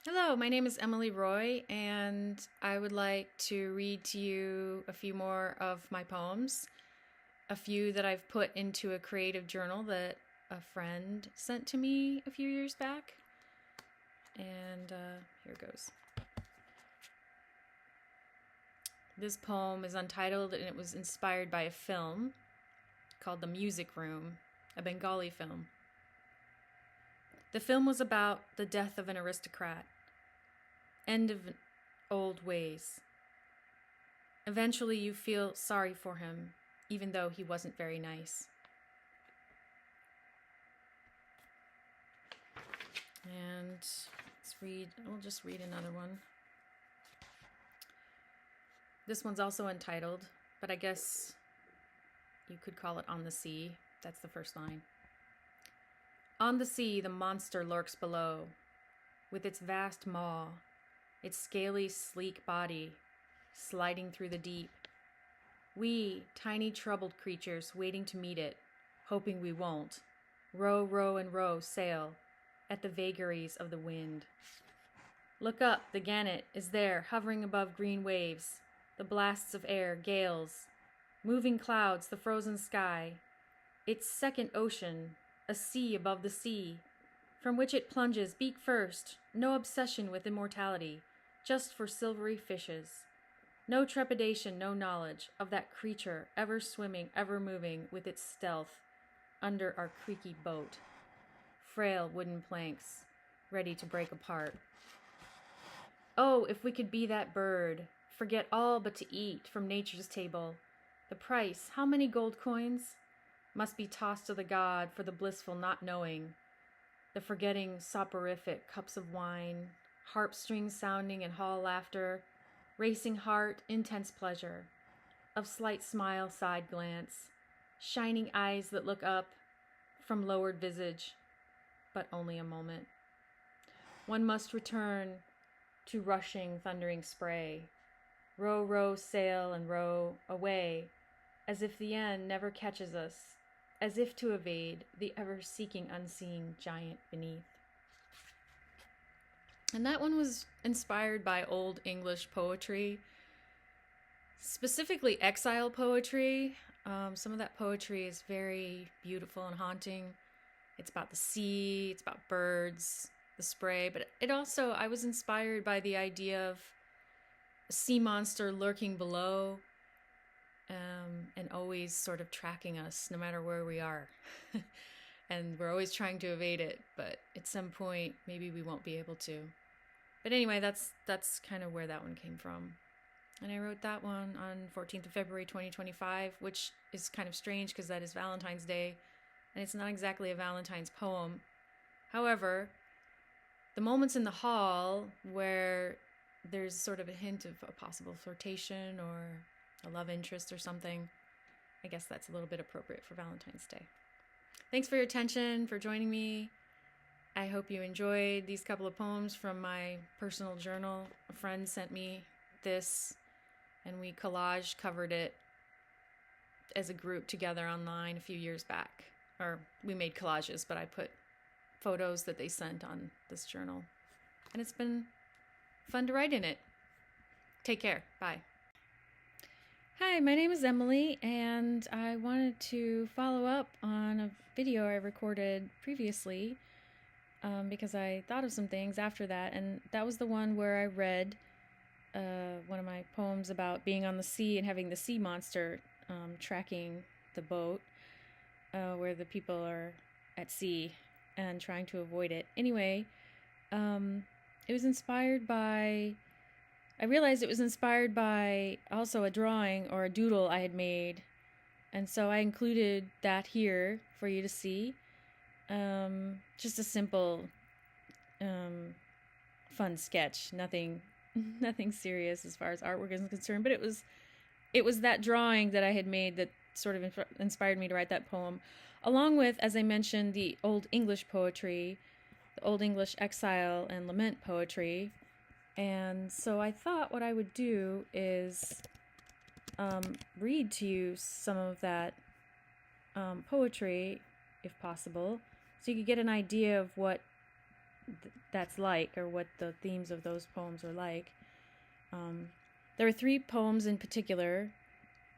Hello, my name is Emily Roy, and I would like to read to you a few more of my poems, a few that I've put into a creative journal that a friend sent to me a few years back. And here goes. This poem is untitled and it was inspired by a film called The Music Room, a Bengali film. The film was about the death of an aristocrat, end of old ways. Eventually, you feel sorry for him, even though he wasn't very nice. And we'll just read another one. This one's also untitled, but I guess you could call it On the Sea. That's the first line. On the sea, the monster lurks below, with its vast maw, its scaly, sleek body, sliding through the deep. We, tiny troubled creatures, waiting to meet it, hoping we won't. Row, row, and row, sail, at the vagaries of the wind. Look up, the gannet is there, hovering above green waves, the blasts of air, gales, moving clouds, the frozen sky, its second ocean, a sea above the sea, from which it plunges beak first, no obsession with immortality, just for silvery fishes. No trepidation, no knowledge of that creature ever swimming, ever moving with its stealth under our creaky boat. Frail wooden planks, ready to break apart. Oh, if we could be that bird, forget all but to eat from nature's table. The price, how many gold coins? Must be tossed to the god for the blissful not knowing. The forgetting soporific cups of wine, harp strings sounding and hall laughter, racing heart, intense pleasure, of slight smile, side glance, shining eyes that look up from lowered visage, but only a moment. One must return to rushing, thundering spray, row, row, sail, and row away, as if the end never catches us, as if to evade the ever-seeking unseen giant beneath. And that one was inspired by Old English poetry, specifically exile poetry. Some of that poetry is very beautiful and haunting. It's about the sea, it's about birds, the spray, but it also, I was inspired by the idea of a sea monster lurking below, and always sort of tracking us no matter where we are. And we're always trying to evade it, but at some point, maybe we won't be able to. But anyway, that's kind of where that one came from. And I wrote that one on 14th of February 2025, which is kind of strange because that is Valentine's Day, and it's not exactly a Valentine's poem. However, the moments in the hall where there's sort of a hint of a possible flirtation or a love interest or something, I guess that's a little bit appropriate for Valentine's Day. Thanks for your attention, for joining me. I hope you enjoyed these couple of poems from my personal journal. A friend sent me this, and we collage covered it as a group together online a few years back. Or we made collages, but I put photos that they sent on this journal. And it's been fun to write in it. Take care. Bye. Hi, my name is Emily, and I wanted to follow up on a video I recorded previously because I thought of some things after that, and that was the one where I read one of my poems about being on the sea and having the sea monster tracking the boat where the people are at sea and trying to avoid it. Anyway, it was inspired by... I realized it was inspired by also a drawing or a doodle I had made, and so I included that here for you to see. Just a simple, fun sketch. Nothing serious as far as artwork is concerned. But it was that drawing that I had made that sort of inspired me to write that poem, along with, as I mentioned, the Old English poetry, the Old English exile and lament poetry. And so I thought what I would do is read to you some of that poetry, if possible, so you could get an idea of what that's like, or what the themes of those poems are like. There are 3 poems in particular.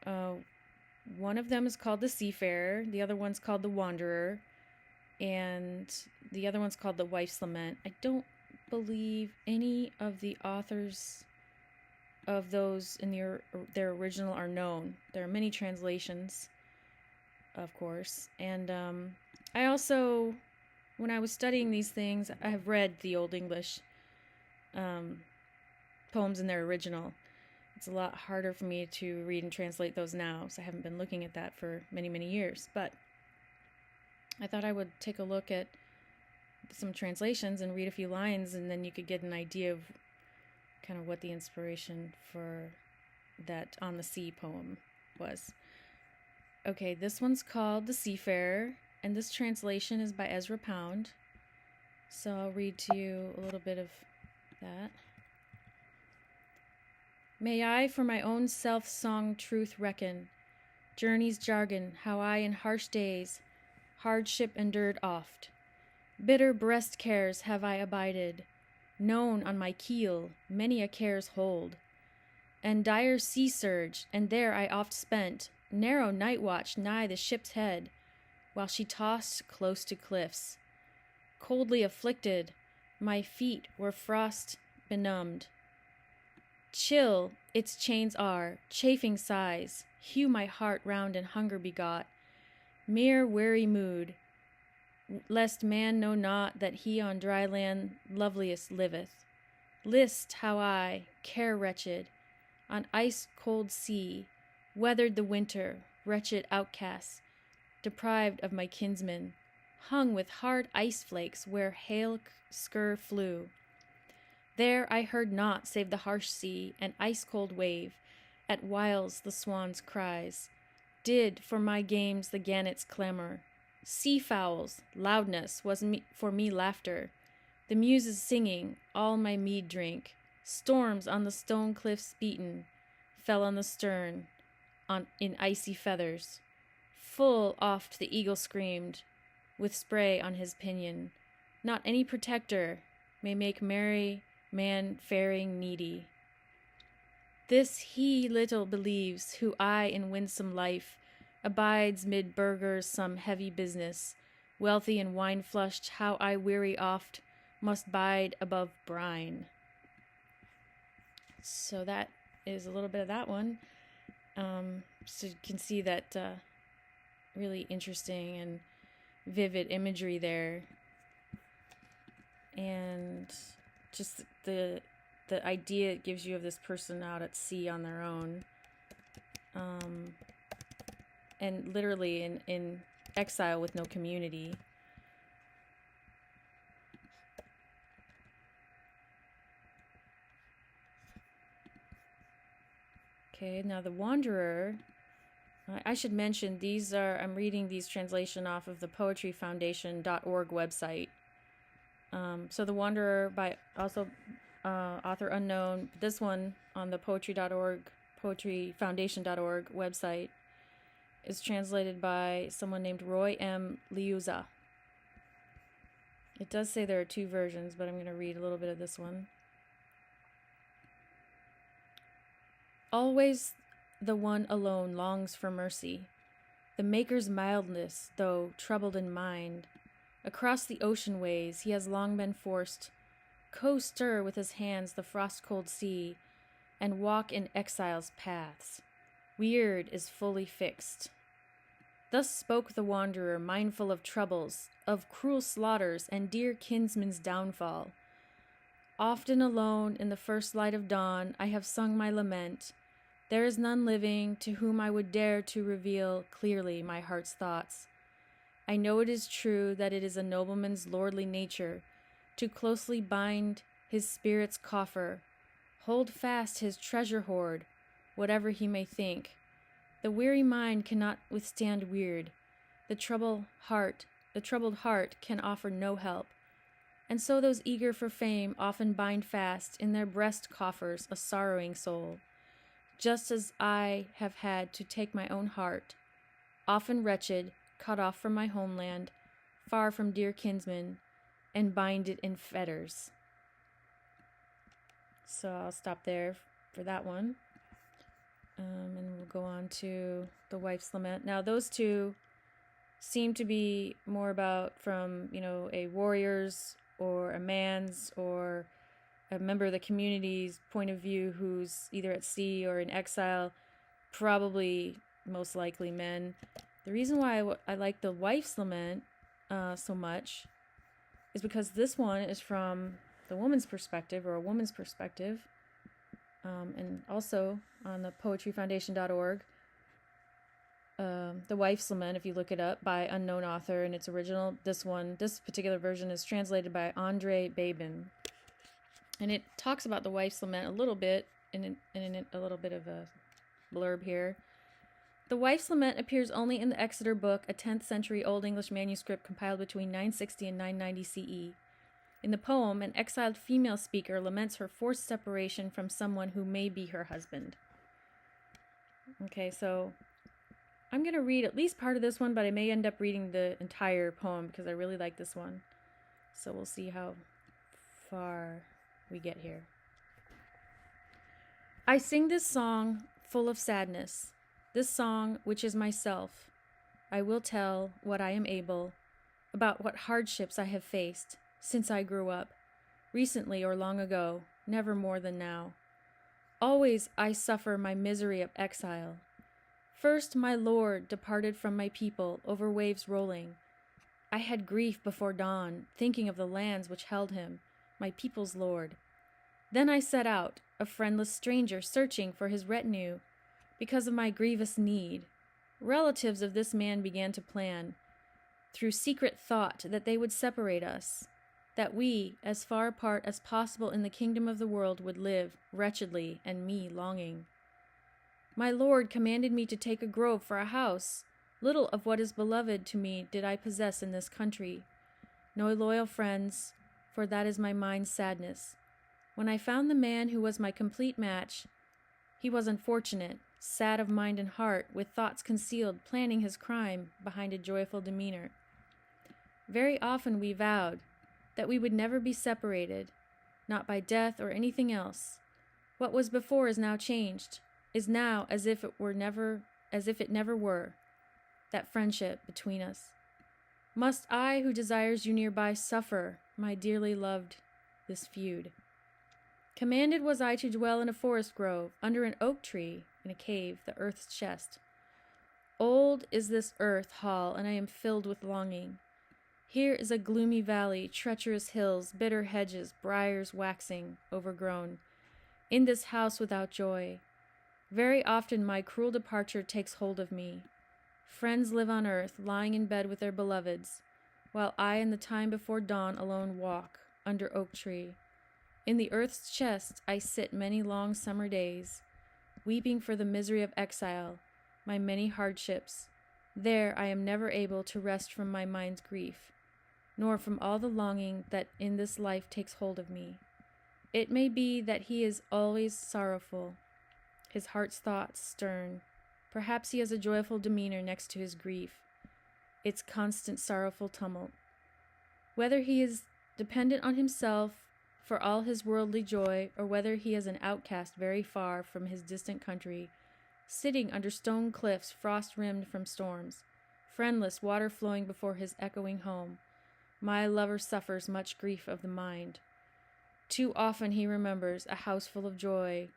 One of them is called The Seafarer, the other one's called The Wanderer, and the other one's called The Wife's Lament. I don't believe any of the authors of those in their original are known. There are many translations, of course, and I also, when I was studying these things, I have read the Old English poems in their original. It's a lot harder for me to read and translate those now, so I haven't been looking at that for many, many years. But I thought I would take a look at some translations and read a few lines, and then you could get an idea of kind of what the inspiration for that On the Sea poem was. Okay, this one's called The Seafarer, and this translation is by Ezra Pound. So I'll read to you a little bit of that. May I for my own self-song truth reckon, journey's jargon, how I in harsh days hardship endured oft. Bitter breast cares have I abided, known on my keel many a care's hold, and dire sea surge, and there I oft spent narrow night watch nigh the ship's head, while she tossed close to cliffs. Coldly afflicted, my feet were frost benumbed. Chill its chains are, chafing sighs, hew my heart round and hunger begot. Mere weary mood, lest man know not that he on dry land loveliest liveth. List how I, care wretched, on ice cold sea, weathered the winter, wretched outcast, deprived of my kinsmen, hung with hard ice flakes where hail scur flew. There I heard naught save the harsh sea and ice-cold wave, at whiles the swan's cries. Did for my games the gannets clamor. Sea-fowls, loudness was for me laughter. The muses singing, all my mead drink. Storms on the stone cliffs beaten, fell on the stern, in icy feathers. Full oft the eagle screamed, with spray on his pinion. Not any protector may make merry man faring needy. This he little believes, who I in winsome life abides mid burghers some heavy business, wealthy and wine-flushed, how I weary oft must bide above brine. So that is a little bit of that one. So you can see that really interesting and vivid imagery there, and just the idea it gives you of this person out at sea on their own, and literally in exile with no community. Okay, now The Wanderer, I should mention I'm reading these translation off of the poetryfoundation.org website. So The Wanderer by also author unknown. This one on the poetry.org, poetryfoundation.org website is translated by someone named Roy M. Liuza. It does say there are 2 versions, but I'm going to read a little bit of this one. Always the one alone longs for mercy, the Maker's mildness, though troubled in mind. Across the ocean ways he has long been forced, co-stir with his hands the frost-cold sea, and walk in exile's paths. Weird is fully fixed. Thus spoke the wanderer, mindful of troubles, of cruel slaughters, and dear kinsman's downfall. Often alone in the first light of dawn I have sung my lament. There is none living to whom I would dare to reveal clearly my heart's thoughts. I know it is true that it is a nobleman's lordly nature to closely bind his spirit's coffer, hold fast his treasure hoard, whatever he may think. The weary mind cannot withstand weird. The troubled heart can offer no help. And so those eager for fame often bind fast in their breast coffers a sorrowing soul, just as I have had to take my own heart, often wretched, cut off from my homeland, far from dear kinsmen, and bind it in fetters. So I'll stop there for that one. And we'll go on to the Wife's Lament. Now, those two seem to be more about from, a warrior's or a man's or a member of the community's point of view who's either at sea or in exile, probably most likely men. The reason why I like the Wife's Lament so much is because this one is from the woman's perspective, or a woman's perspective, and also on the poetryfoundation.org. The Wife's Lament, if you look it up, by unknown author, and it's original. This particular version is translated by Andre Babin, and it talks about the Wife's Lament a little bit, in a little bit of a blurb here. The Wife's Lament appears only in the Exeter Book, a 10th century Old English manuscript compiled between 960 and 990 CE. In the poem, an exiled female speaker laments her forced separation from someone who may be her husband. Okay, so I'm going to read at least part of this one, but I may end up reading the entire poem because I really like this one. So we'll see how far we get here. I sing this song full of sadness, this song which is myself. I will tell what I am able, about what hardships I have faced since I grew up, recently or long ago, never more than now. Always I suffer my misery of exile. First my Lord departed from my people over waves rolling. I had grief before dawn, thinking of the lands which held him, my people's Lord. Then I set out, a friendless stranger searching for his retinue, because of my grievous need. Relatives of this man began to plan, through secret thought, that they would separate us, that we, as far apart as possible in the kingdom of the world, would live wretchedly, and me longing. My Lord commanded me to take a grove for a house. Little of what is beloved to me did I possess in this country. No loyal friends, for that is my mind's sadness. When I found the man who was my complete match, he was unfortunate, sad of mind and heart, with thoughts concealed, planning his crime behind a joyful demeanor. Very often we vowed that we would never be separated, not by death or anything else. What was before is now changed, is now as if it never were, that friendship between us. Must I, who desires you nearby, suffer, my dearly loved, this feud? Commanded was I to dwell in a forest grove, under an oak tree, in a cave, the earth's chest. Old is this earth hall, and I am filled with longing. Here is a gloomy valley, treacherous hills, bitter hedges, briars waxing, overgrown. In this house without joy. Very often my cruel departure takes hold of me. Friends live on earth, lying in bed with their beloveds, while I in the time before dawn alone walk, under oak tree. In the earth's chest I sit many long summer days, weeping for the misery of exile, my many hardships. There I am never able to rest from my mind's grief, nor from all the longing that in this life takes hold of me. It may be that he is always sorrowful, his heart's thoughts stern. Perhaps he has a joyful demeanor next to his grief, its constant sorrowful tumult. Whether he is dependent on himself for all his worldly joy, or whether he is an outcast very far from his distant country, sitting under stone cliffs frost-rimmed from storms, friendless, water flowing before his echoing home, my lover suffers much grief of the mind. Too often he remembers a house full of joy.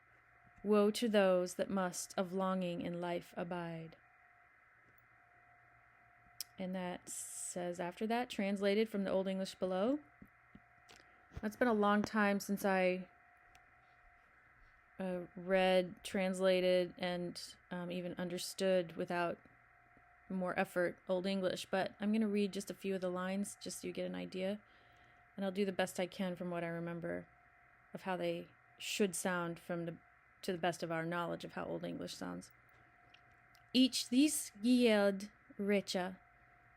Woe to those that must of longing in life abide. And that says after that, translated from the Old English below. It's been a long time since I read, translated, and even understood without more effort Old English, but I'm going to read just a few of the lines just so you get an idea, and I'll do the best I can from what I remember of how they should sound to the best of our knowledge of how Old English sounds. Each these gield richa,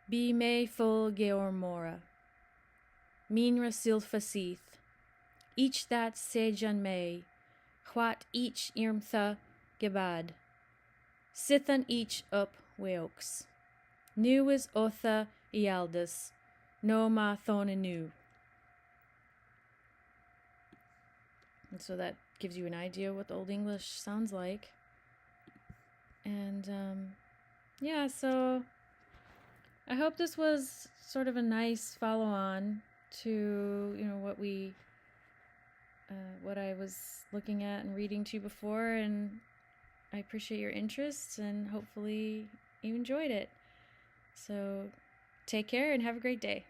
be me full geormora, minra silfasith, each that sejan me, what each irmtha gebad, sithan each up weoks, nu is otha ialdus, no ma thona nu, And so that gives you an idea what the Old English sounds like. And yeah, so I hope this was sort of a nice follow-on to, what I was looking at and reading to before, and I appreciate your interest, and hopefully you enjoyed it. So take care and have a great day.